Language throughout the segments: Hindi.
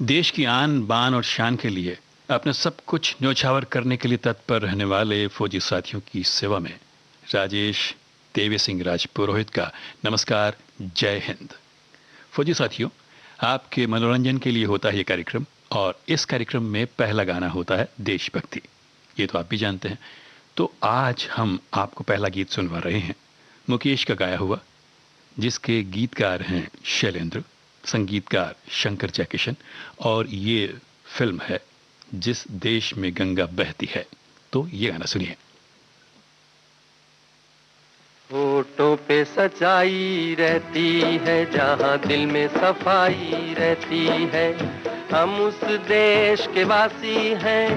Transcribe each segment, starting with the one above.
देश की आन बान और शान के लिए अपने सब कुछ न्योछावर करने के लिए तत्पर रहने वाले फौजी साथियों की सेवा में राजेश देवी सिंह राजपुरोहित का नमस्कार। जय हिंद। फौजी साथियों, आपके मनोरंजन के लिए होता है ये कार्यक्रम, और इस कार्यक्रम में पहला गाना होता है देशभक्ति। ये तो आप भी जानते हैं। तो आज हम आपको पहला गीत सुनवा रहे हैं मुकेश का गाया हुआ, जिसके गीतकार हैं शैलेंद्र, संगीतकार शंकर जयकिशन, और ये फिल्म है जिस देश में गंगा बहती है। तो ये गाना सुनिए। होठों पे सच्चाई रहती है, जहाँ दिल में सफाई रहती है। हम उस देश के वासी हैं,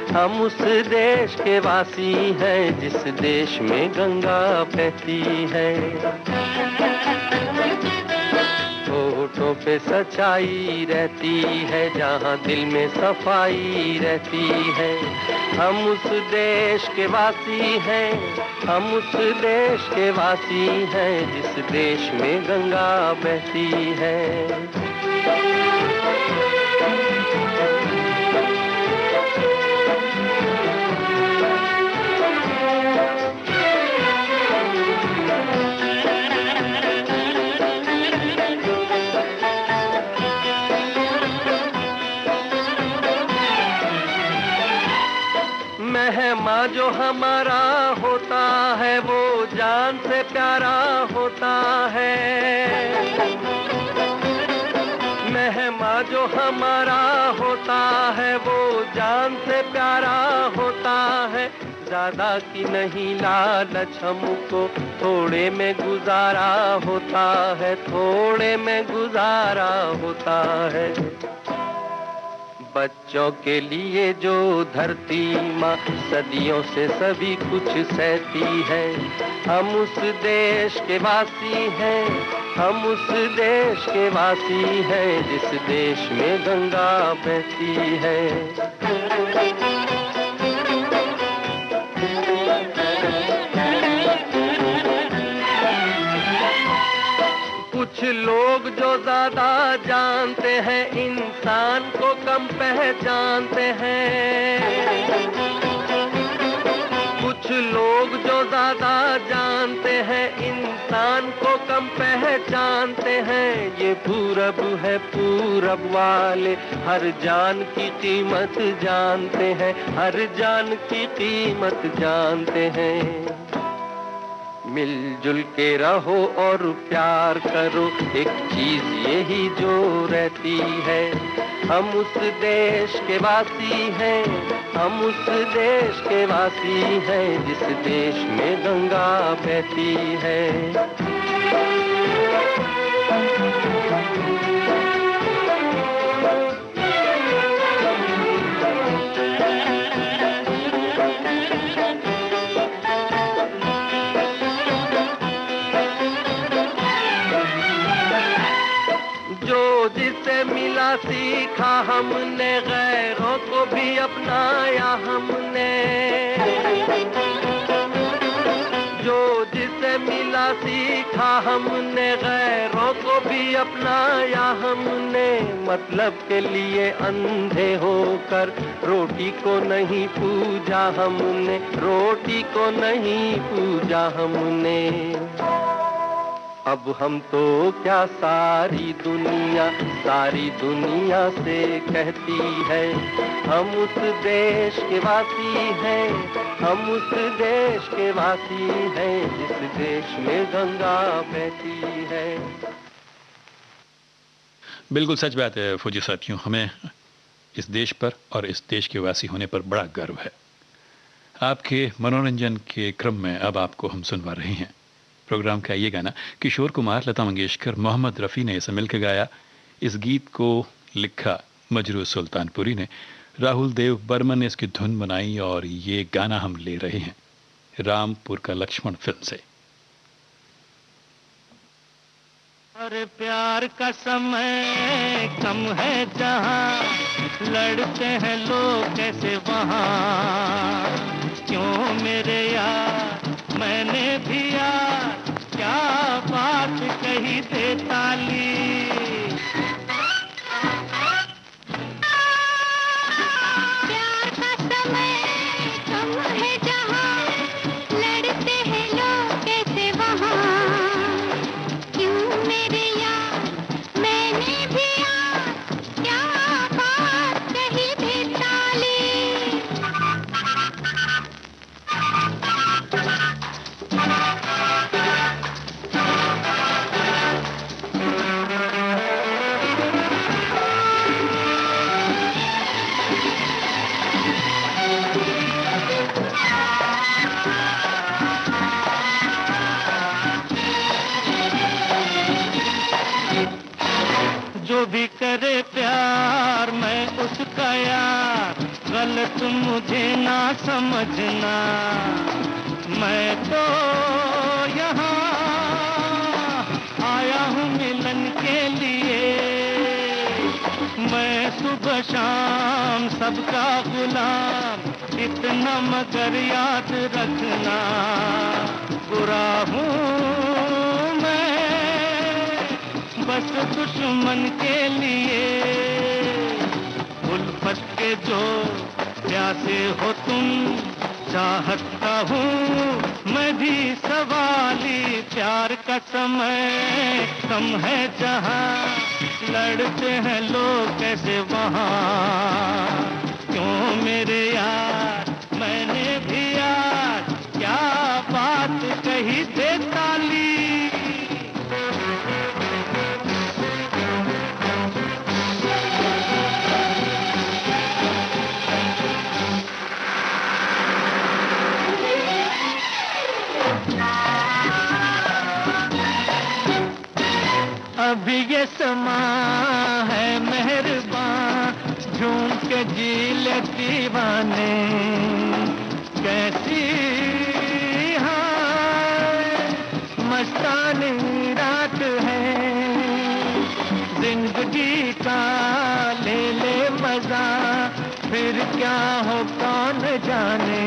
हम उस देश के वासी हैं, जिस देश में गंगा बहती है। होठों पे सच्चाई रहती है, जहाँ दिल में सफाई रहती है। हम उस देश के वासी हैं, हम उस देश के वासी हैं, जिस देश में गंगा बहती है। मेहमा जो हमारा होता है, वो जान से प्यारा होता है। मेहमा जो हमारा होता है, वो जान से प्यारा होता है। ज्यादा की नहीं लालच हमको, थोड़े में गुजारा होता है, थोड़े में गुजारा होता है। बच्चों के लिए जो धरती माँ सदियों से सभी कुछ सहती है। हम उस देश के वासी हैं, हम उस देश के वासी हैं, जिस देश में गंगा बहती है। कुछ लोग जो ज्यादा जानते हैं, इंसान को कम पहचानते हैं। कुछ लोग जो ज्यादा जानते हैं, इंसान को कम पहचानते हैं। ये पूरब है, पूरब वाले हर जान की कीमत जानते हैं, हर जान की कीमत जानते हैं। मिलजुल के रहो और प्यार करो, एक चीज यही जो रहती है। हम उस देश के वासी हैं, हम उस देश के वासी हैं, जिस देश में गंगा बहती है। जिसे मिला सीखा हमने, गैरों को भी अपनाया हमने। जो जिसे मिला सीखा हमने, गैरों को भी अपनाया हमने। मतलब के लिए अंधे होकर रोटी को नहीं पूजा हमने, रोटी को नहीं पूजा हमने। अब हम तो क्या सारी दुनिया से कहती है। हम उस देश के वासी हैं, हम उस देश के वासी हैं, जिस देश में गंगा बहती है। बिल्कुल सच बात है फौजी साथियों, हमें इस देश पर और इस देश के वासी होने पर बड़ा गर्व है। आपके मनोरंजन के क्रम में अब आपको हम सुनवा रहे हैं प्रोग्राम का ये गाना। किशोर कुमार, लता मंगेशकर, मोहम्मद रफ़ी ने इसे मिलकर गाया। इस गीत को लिखा मजरू सुल्तानपुरी ने, राहुल देव बर्मन ने इसकी धुन बनाई, और ये गाना हम ले रहे हैं रामपुर का लक्ष्मण फिल्म से। अरे प्यार का समय कम है, जहाँ लड़ते हैं लोग कैसे वहाँ। क्यों मेरे यार, मैंने भी यार क्या बात कही दे ताली। मुझे ना समझना, मैं तो यहाँ आया हूँ मिलन के लिए। मैं सुबह शाम सबका गुलाम, इतना मगर याद रखना, बुरा हूँ मैं बस दुश्मन के लिए। उल्फत के जो प्यासे हो तुम, चाहता हूँ मैं भी सवाली। प्यार का समय कम है जहाँ, लड़ते हैं लोग कैसे वहाँ। क्यों मेरे यार मैंने भी यार क्या बात कही थी ताली। अभी ये समा है मेहरबान, झूम के जी ले दीवाने। कैसी हाँ मस्तानी रात है, जिंदगी का ले ले मजा, फिर क्या हो कौन जाने।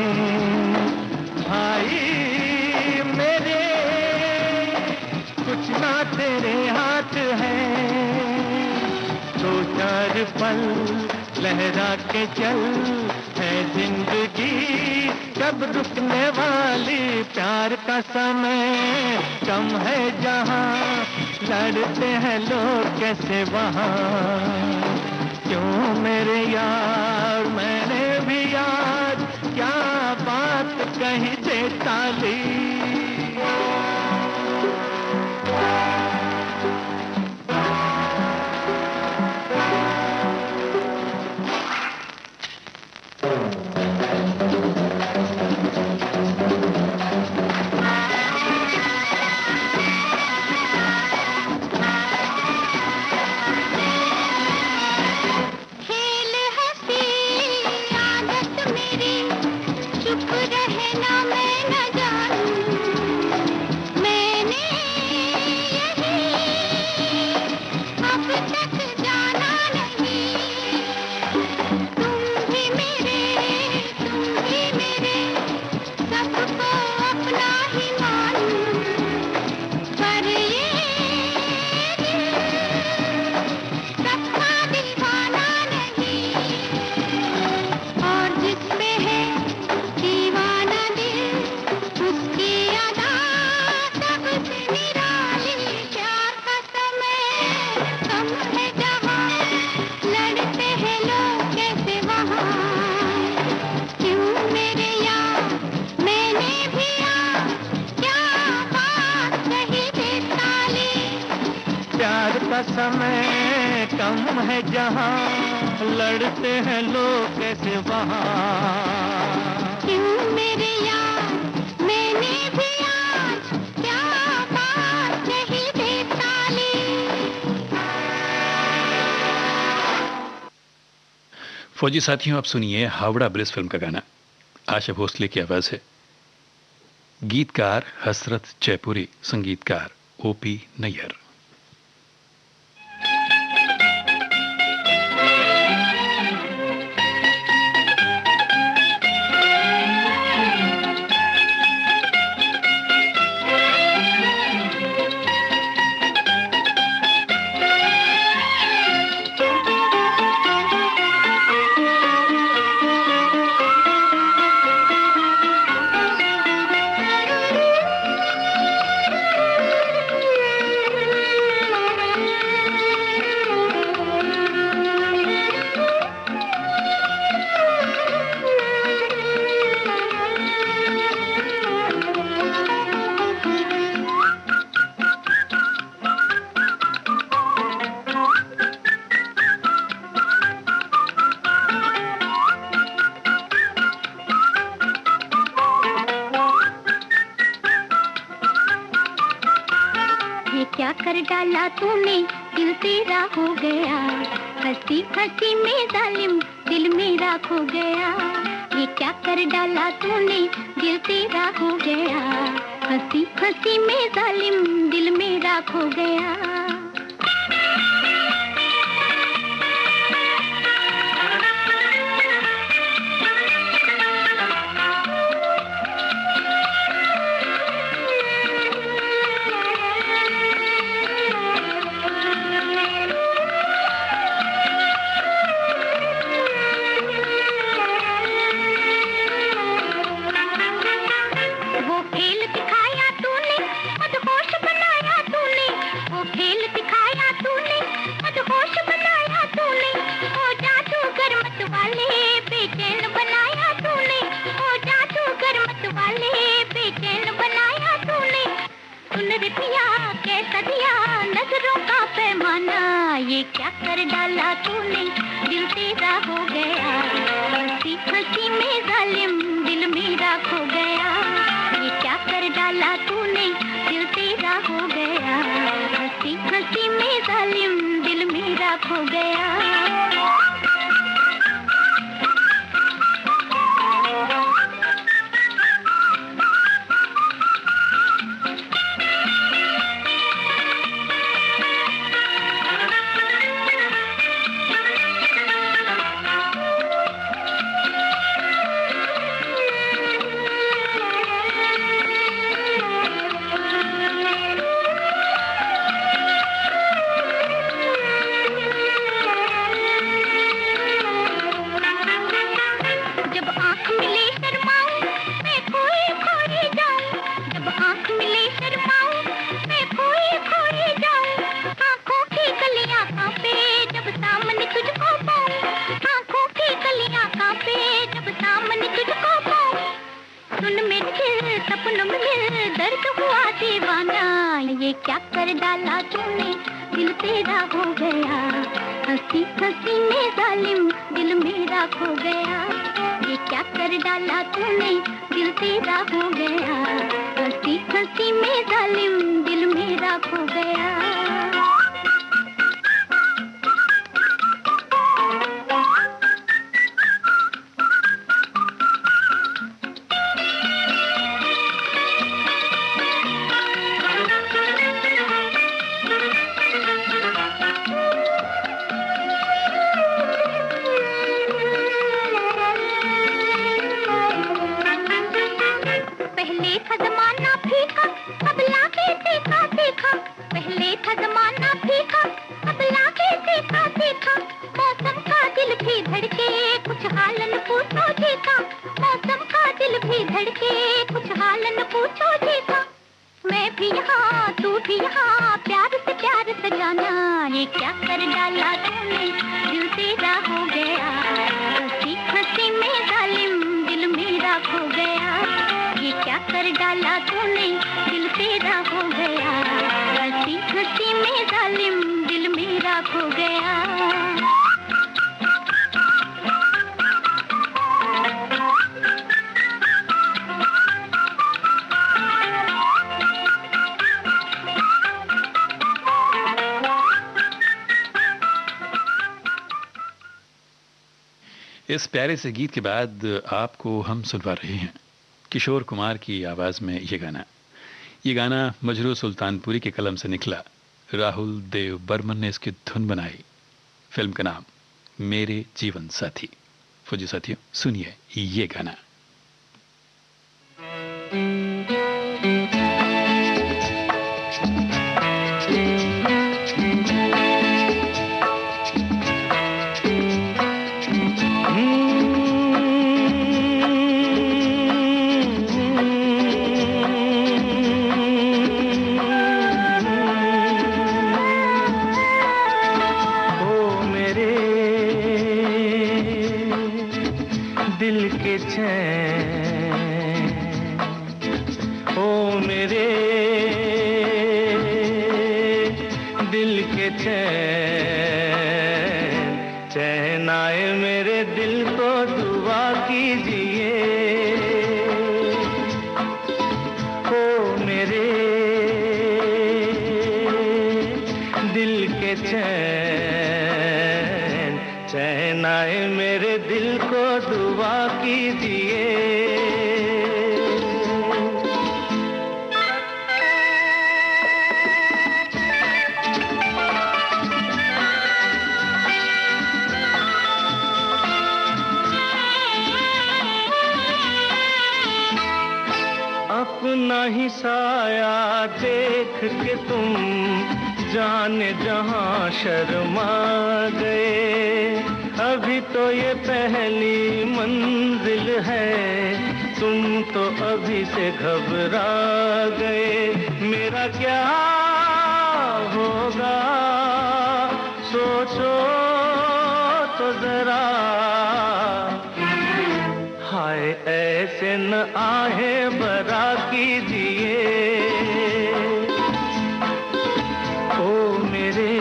भाई मेरे कुछ ना तेरे हाथ है, दो चार पल लहरा के चल, है जिंदगी कब रुकने वाली। प्यार का समय कम है जहाँ, लड़ते हैं लोग कैसे वहाँ। क्यों मेरे यार मैंने भी यार क्या बात कही थी ताली। समय कम है जहाँ, लड़ते हैं लोग कैसे वहाँ। क्यों मेरे यार मैंने भी आज क्या बात कही थी ताली। फौजी साथियों, आप सुनिए हावड़ा ब्रिज फिल्म का गाना। आशा भोसले की आवाज है, गीतकार हसरत जयपुरी, संगीतकार ओपी नैयर। क्या कर डाला तूने, दिल तेरा हो गया, हंसी हंसी में जालिम दिल मेरा खो गया। ये क्या कर डाला तूने, दिल तेरा हो गया, हंसी हंसी में जालिम दिल मेरा खो गया। ये क्या कर डाला तूने, दिल तेरा हो गया, हंसी हंसी में जालिम दिल मेरा खो गया। ये क्या कर डाला तूने, दिल तेरा हो गया, हंसी हंसी में जालिम दिल मेरा खो गया। ये क्या कर डाला तूने, दिल तेरा हो गया, हंसी हंसी में जालिम दिल मेरा खो गया। ये क्या कर डाला तूने, दिल तेरा हो गया, हंसी हंसी में जालिम दिल मेरा खो गया। ये क्या कर डाला तूने, दिल तेरा हो गया, हंसी हंसी में जालिम दिल मेरा खो गया। ये क्या कर डाला तूने, दिल तेरा हो गया, हंसी हंसी में जालिम दिल मेरा खो गया। इस प्यारे से गीत के बाद आपको हम सुनवा रहे हैं किशोर कुमार की आवाज़ में ये गाना मजरू सुल्तानपुरी के कलम से निकला। राहुल देव बर्मन ने इसकी धुन बनाई। फिल्म का नाम मेरे जीवन साथी। फौजी साथियों, सुनिए ये गाना। चैन आए मेरे दिल को दुआ की कीजिए। अपना ही साया देख के तुम जाने जहां शर्मा गए। अभी तो ये पहली मंजिल है, तुम तो अभी से घबरा गए। मेरा क्या होगा सोचो तो जरा, हाय ऐसे न आहे बरा कीजिए। ओ मेरे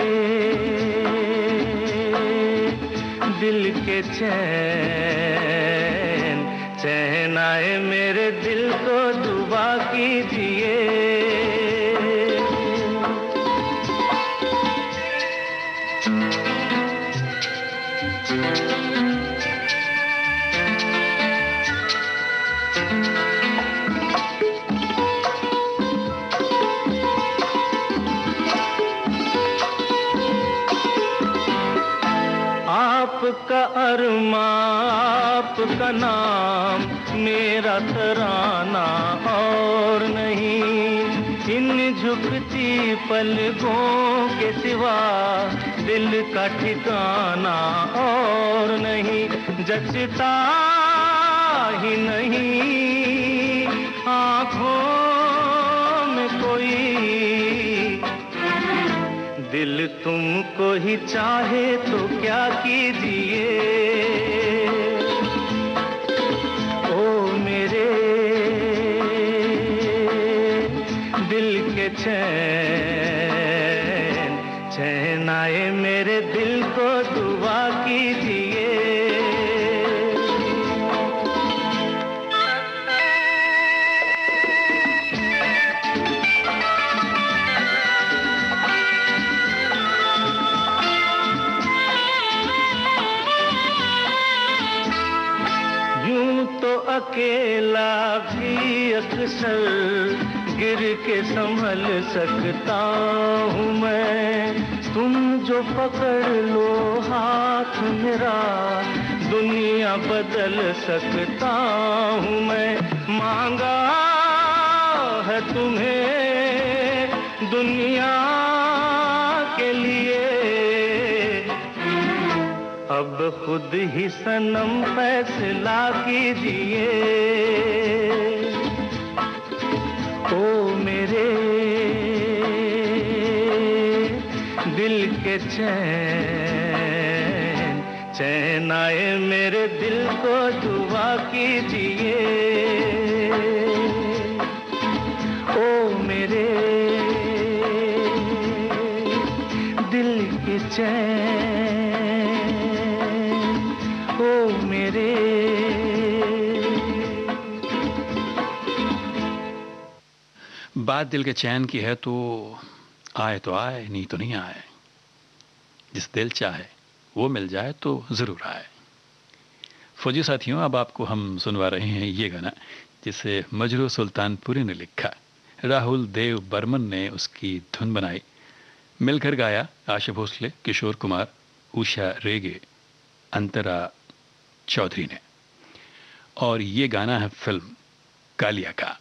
दिल के चैन, चैन आए मेरे दिल को दुआ कीजिए। आपका अरमा, आपका नाम, मेरा तराना और नहीं। इन झुकती पलकों के सिवा दिल का ठिकाना और नहीं। जचता ही नहीं आँखों में कोई, दिल तुमको ही चाहे तो क्या कीजिए। ओ मेरे दिल के चैन, चैन आए मेरे दिल को दुआ कीजिए। अकेला भी अक्सर गिर के संभल सकता हूँ मैं। तुम जो पकड़ लो हाथ मेरा, दुनिया बदल सकता हूँ मैं। मांगा है तुम्हें दुनिया के लिए, अब खुद ही सनम फैसला कीजिए। ओ मेरे दिल के चैन, चैन आए मेरे दिल को दुआ कीजिए। ओ मेरे दिल के चैन, मेरे। बात दिल के चैन की है तो आए, नहीं तो नहीं आए। जिस दिल चाहे वो मिल जाए तो जरूर आए। फौजी साथियों, अब आपको हम सुनवा रहे हैं ये गाना जिसे मजरू सुल्तानपुरी ने लिखा, राहुल देव बर्मन ने उसकी धुन बनाई, मिलकर गाया आशा भोसले, किशोर कुमार, उषा रेगे, अंतरा चौधरी ने। और ये गाना है फिल्म कालिया का।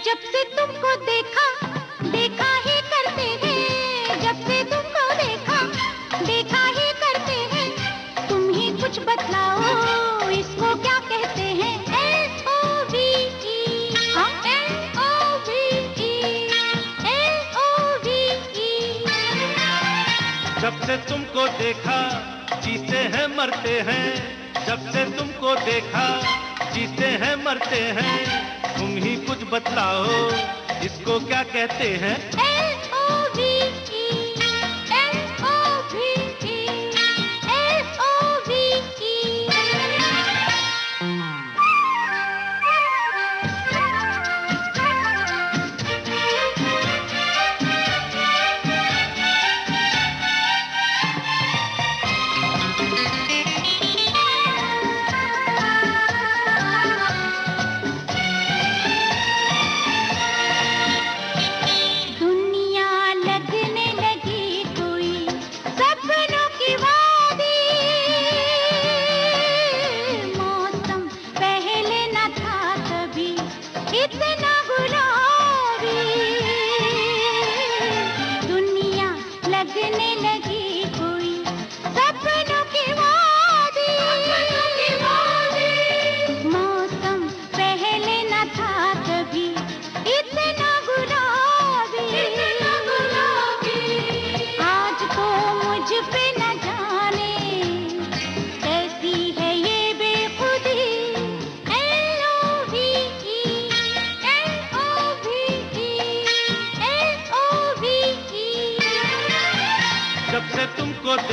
जब से तुमको देखा देखा ही करते हैं, जब से तुमको देखा देखा ही करते हैं। तुम ही कुछ बतलाओ इसको क्या कहते हैं। LOVE, LOVE। जब से तुमको देखा जीते हैं मरते हैं, जब से तुमको देखा जीते हैं मरते हैं। तुम ही कुछ बतलाओ इसको क्या कहते हैं। LOVE,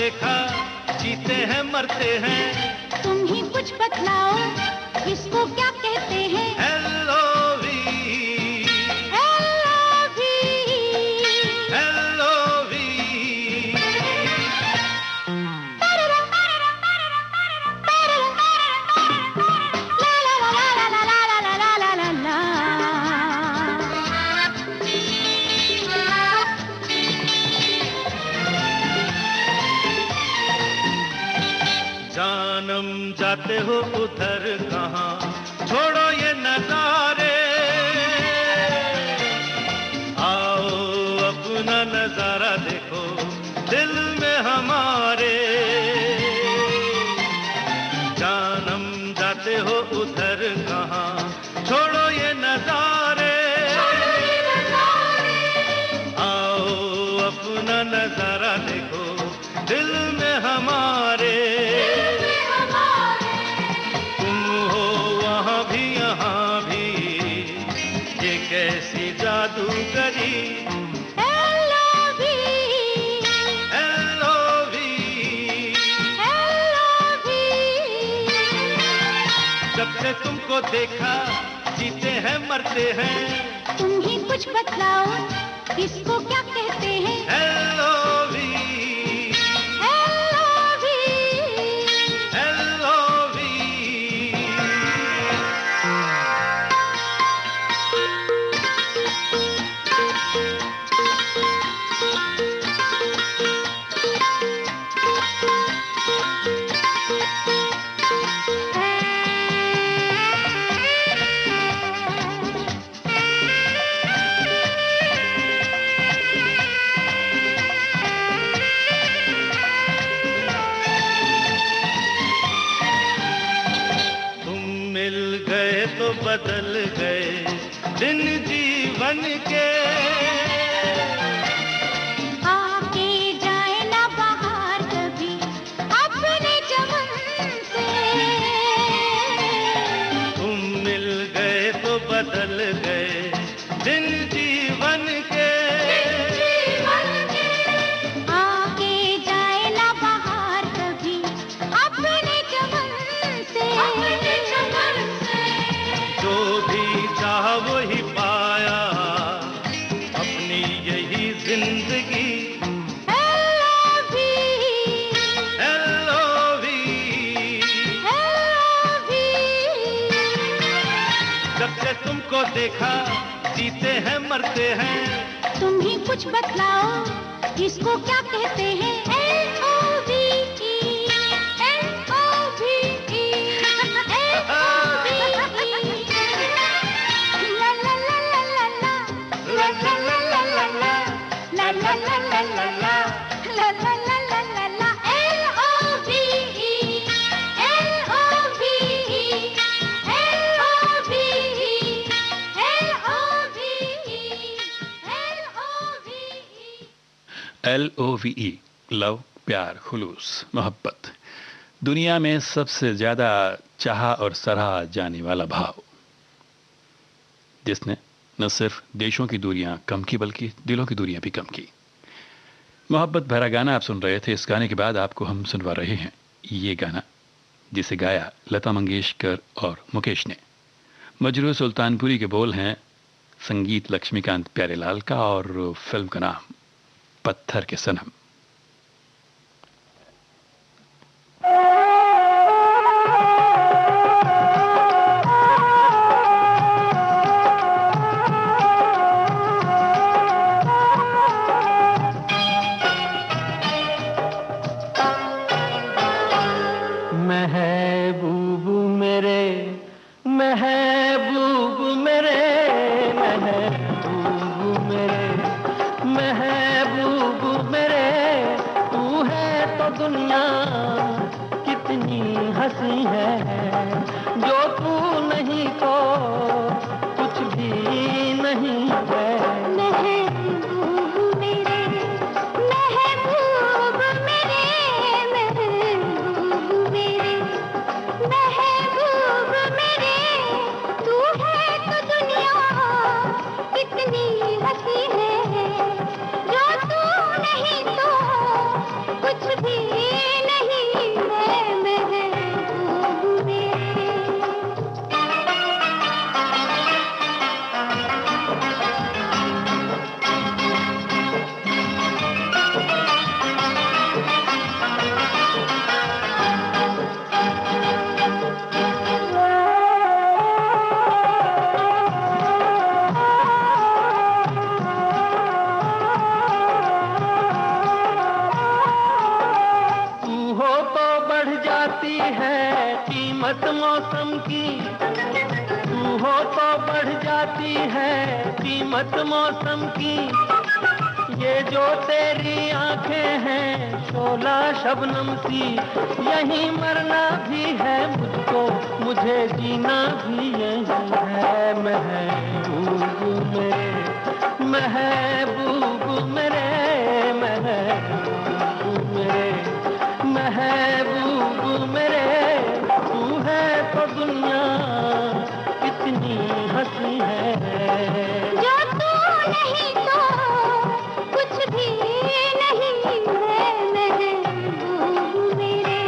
देखा, जीते हैं मरते हैं। तुम ही कुछ बतलाओ, इसको क्या कहते हैं? L-O-V, L-O-V, L-O-V। जानम जाते हो उधर कहाँ, छोड़ो ये नजारे, आओ अपना नजारा देखो दिल में हमारे। जानम जाते हो उधर कहाँ, छोड़ो ये नजारे, आओ अपना नजारा देखो दिल में हमारे। कैसी जादूगरी, L-O-V, L-O-V, L-O-V। जब से तुमको देखा, जीते हैं मरते हैं। तुम ही कुछ बतलाओ, इसको क्या कहते हैं? L-O-V, L-O-V, L-O-V। बदल गए दिन जीवन के, आके जाए ना बाहर कभी अपने चमन से। तुम मिल गए तो बदल गए दिन जीवन के, आके जाए ना बाहर कभी अपने चमन से। जो भी चाहा वही पाया अपनी यही जिंदगी। L-O-V, L-O-V, L-O-V। जब से तुमको देखा, जीते हैं मरते हैं। तुम ही कुछ बतलाओ, इसको क्या कहते हैं? L-O-V-E, L-O-V-E, L-O-V-E। La la la la la la, la la la la la la, la la la la la la, la la la la la la। L-O-V-E, L-O-V-E, L-O-V-E, L-O-V-E, L-O-V-E। LOVE, love, प्यार, खुलूस, मोहब्बत, दुनिया में सबसे ज्यादा चाहा और सराहा जाने वाला भाव, जिसने न सिर्फ देशों की दूरियां कम की बल्कि दिलों की दूरियां भी कम की। मोहब्बत भरा गाना आप सुन रहे थे। इस गाने के बाद आपको हम सुनवा रहे हैं ये गाना, जिसे गाया लता मंगेशकर और मुकेश ने। मजरू सुल्तानपुरी के बोल हैं, संगीत लक्ष्मीकांत प्यारेलाल का, और फिल्म का नाम पत्थर के सनम। महबूब मेरे, महबूब मेरे, महबूब मेरे, महबूब मेरे, तू है तो दुनिया कितनी हंसी है, जो तू नहीं तो कुछ भी नहीं है। महबूब मेरे, महबूब मेरे, महबूब मेरे, महबूब मेरे, तू है तो दुनिया कितनी हंसी है, जो तू नहीं तो कुछ भी कीमत मौसम की, तू हो तो बढ़ जाती है कीमत मौसम की। ये जो तेरी आंखें हैं शोला शबनम सी, यहीं मरना भी है मुझको, मुझे जीना भी यही है। महबूब मेरे, महबूब मेरे, महबूब मेरे, महबूब मेरे, तू है तो दुनिया कितनी हंसी है। जो तू नहीं तो कुछ भी नहीं है महबूब मेरे।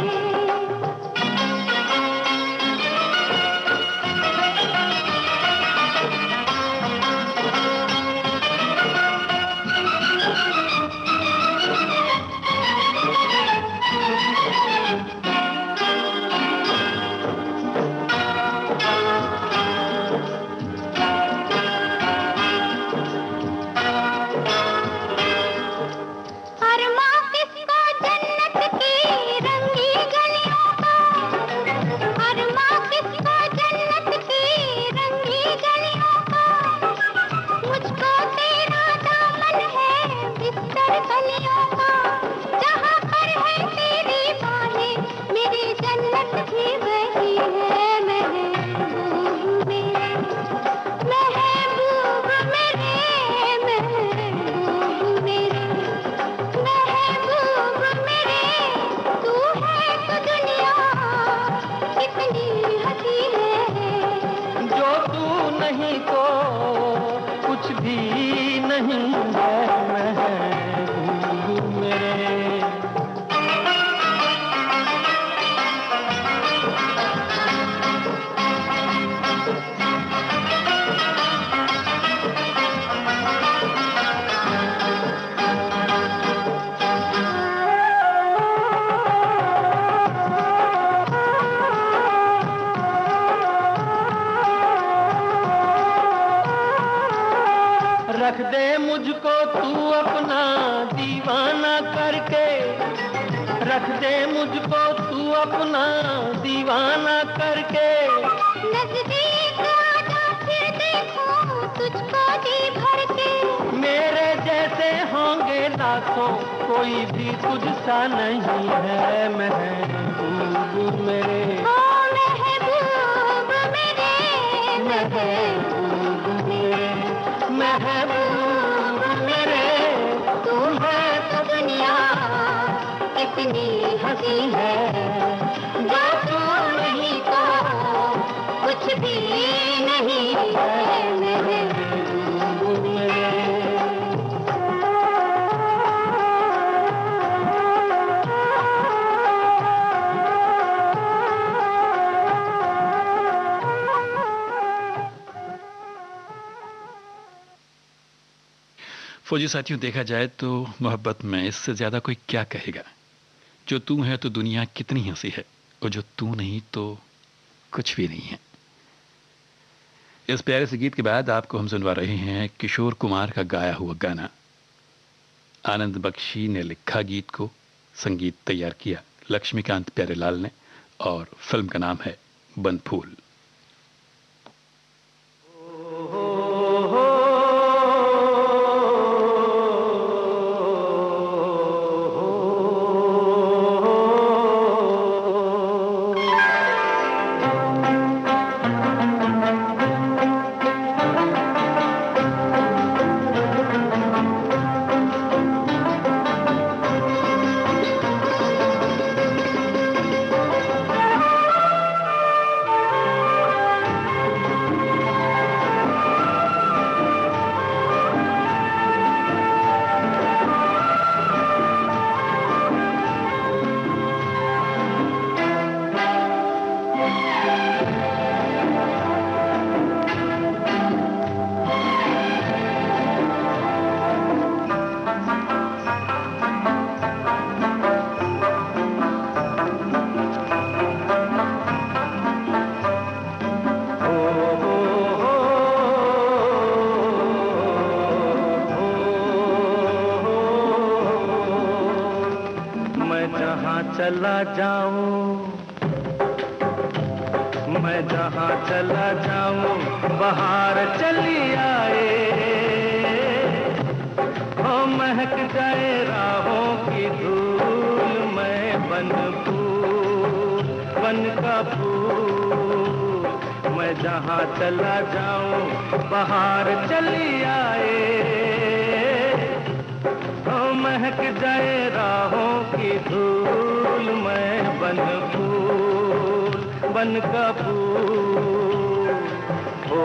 रख दे मुझको तू अपना दीवाना करके, रख दे मुझको तू अपना दीवाना करके। नजदीक आजा फिर देखूं तुझको जी भर के। मेरे जैसे होंगे लाखों, कोई भी तुझसा नहीं है महबूब मेरे। ओ महबूब मेरे, महबूब मेरे, महबूब मेरे, तू है तो दुनिया कितनी हंसी है। जो तू नहीं तो कुछ भी नहीं है महबूब मेरे। फौजी साथियों, देखा जाए तो मोहब्बत में इससे ज्यादा कोई क्या कहेगा। जो तू है तो दुनिया कितनी हंसी है, और जो तू नहीं तो कुछ भी नहीं है। इस प्यारे से गीत के बाद आपको हम सुनवा रहे हैं किशोर कुमार का गाया हुआ गाना। आनंद बख्शी ने लिखा गीत को, संगीत तैयार किया लक्ष्मीकांत प्यारेलाल ने, और फिल्म का नाम है बंद फूल। चला जाऊं मैं जहाँ चला जाऊं बाहर चली आए, हो महक जाए राहों की धूल, मैं बन फूल बन का फूल, मैं जहाँ चला जाऊं बाहर चली आए, हो महक जाए राहों की धूल, मैं बन फूल बन का फूल। हो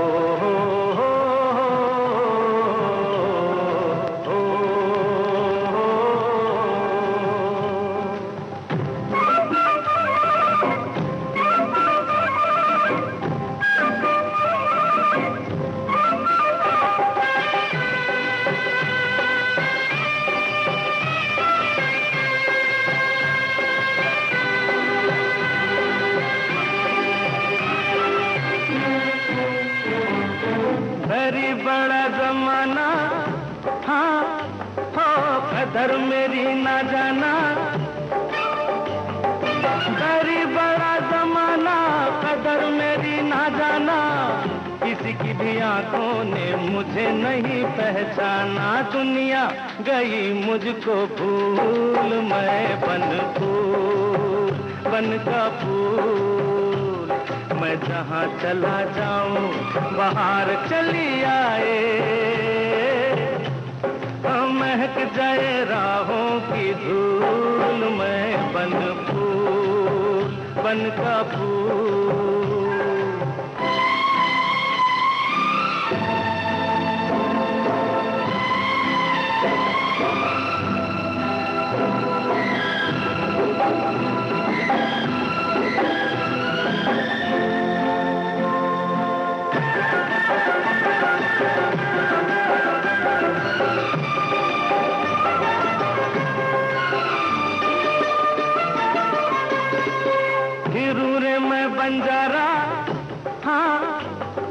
बड़ा जमाना, हाँ हो कदर मेरी ना जाना, बड़ी बड़ा जमाना कदर मेरी ना जाना, किसी की भी आंखों ने मुझे नहीं पहचाना, दुनिया गई मुझको भूल, मैं बन फूल बन का फूल, मैं जहाँ चला जाऊं बाहर चली आए, महक जाए राहों की धूल, मैं बन फूल बन का फूल। बंजारा, हाँ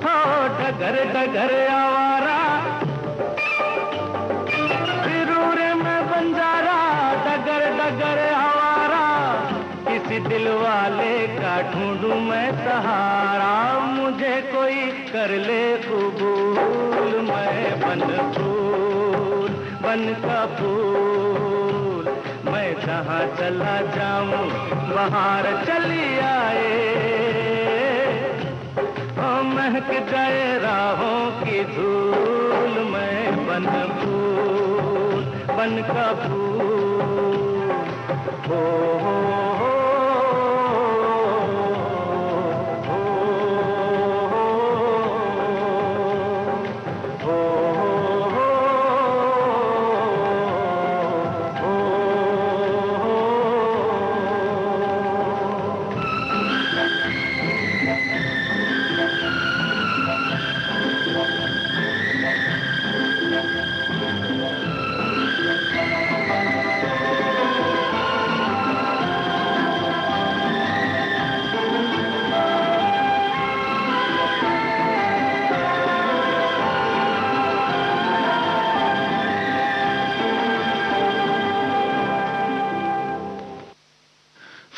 हो डगर डगर आवारा, फिरूरे में बंजारा डगर डगर आवारा, किसी दिल वाले का ढूंढूं मैं सहारा, मुझे कोई कर ले कबूल, मैं बन फूल बन का फूल, मैं जहाँ चला जाऊं बाहर चली आए, महक जाए राहों की धूल, मैं बन फूल बन का फूल। हो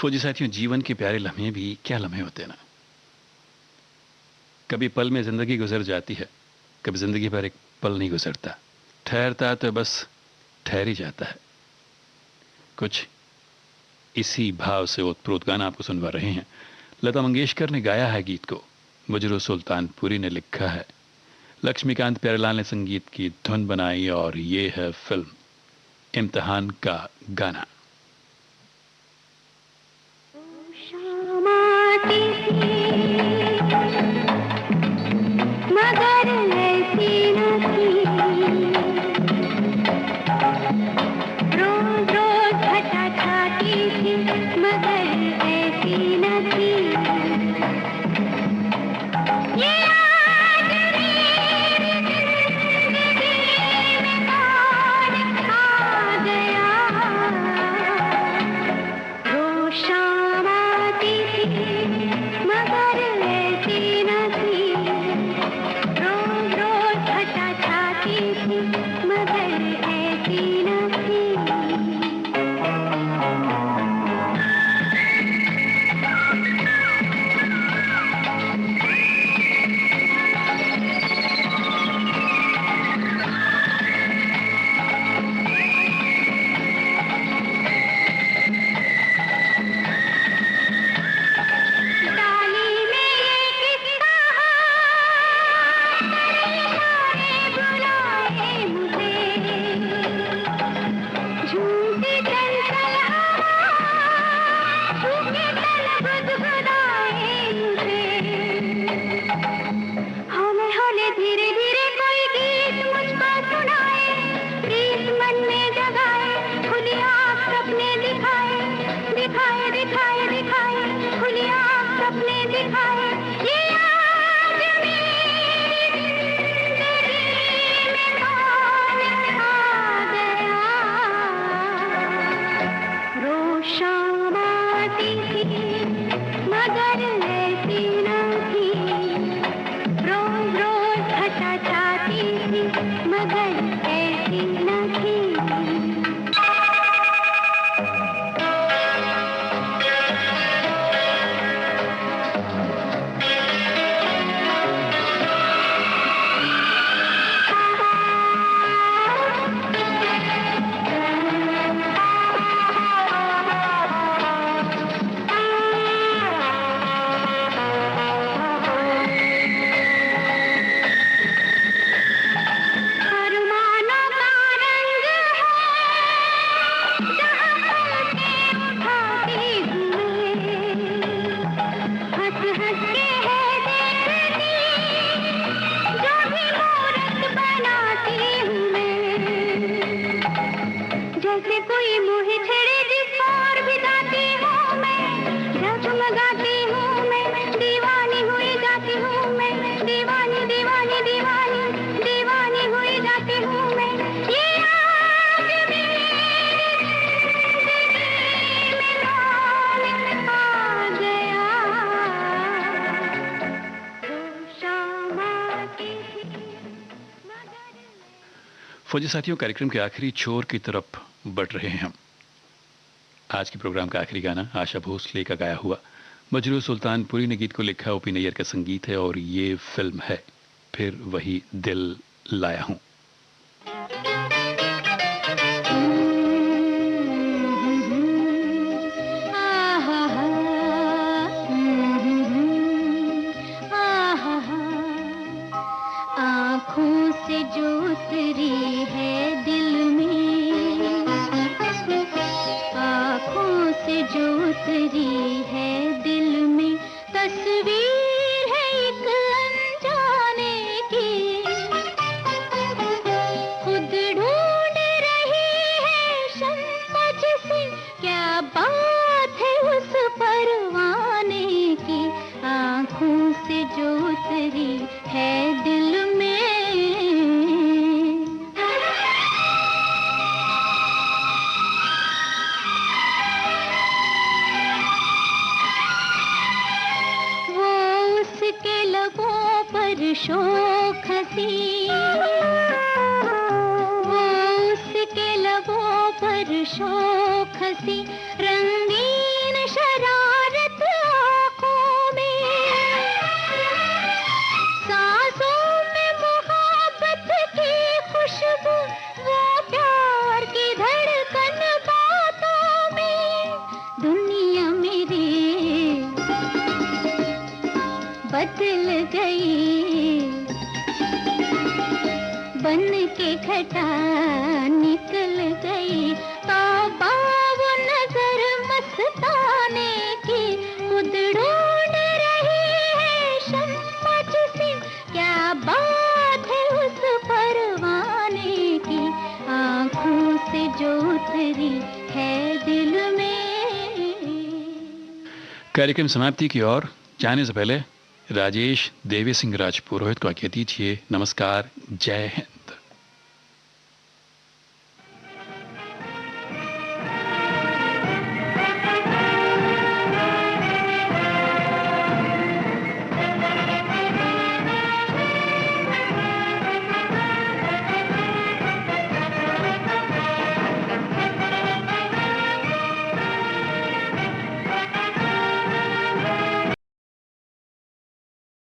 फौजी साथियों, जीवन के प्यारे लम्हे भी क्या लम्हे होते हैं ना। कभी पल में जिंदगी गुजर जाती है, कभी जिंदगी पर एक पल नहीं गुजरता, ठहरता तो बस ठहर ही जाता है। कुछ इसी भाव से ओतप्रोत गाना आपको सुनवा रहे हैं। लता मंगेशकर ने गाया है गीत को, मुजरो सुल्तानपुरी ने लिखा है, लक्ष्मीकांत प्यारेलाल ने संगीत की धुन बनाई, और ये है फिल्म इम्तिहान का गाना। मगर ऐसी न थी, रोज रोज घटा खाती थी, मगर ऐसी न थी, ये आज मेरी जिंदगी में कौन आ गया, फौजी साथियों, कार्यक्रम के आखिरी छोर की तरफ बढ़ रहे हैं हम। आज के प्रोग्राम का आखिरी गाना आशा भोसले का गाया हुआ मजरू सुल्तानपुरी ने गीत को लिखा, ओपी नैयर का संगीत है और ये फिल्म है फिर वही दिल लाया हूं। आँखों से जो उतरी है दिल में, आँखों से जो उतरी है दिल में, तस्वीर है एक अनजाने की, खुद ढूंढ रही है शम्मा जिसे, क्या बात है उस परवाने की, आँखों से जो उतरी है दिल में। शोख हंसी, वो उसके लबों पर शोख हंसी, रंगीन शरारत आँखों में, सांसों में मोहब्बत की खुशबू, वो प्यार की धड़कन बातों में, दुनिया मेरी बदल गई, बन के घटा निकल गई, तौबा वो नजर मस्ताने की, खुद ढूंढ रही है शम्मा जिसे, क्या बात है उस परवाने की, आँखों से जो उतरी है दिल में। कार्यक्रम समाप्ति की ओर जाने से पहले राजेश देवी सिंह राजपुरोहित को आज्ञा दीजिए। नमस्कार, जय हिंद।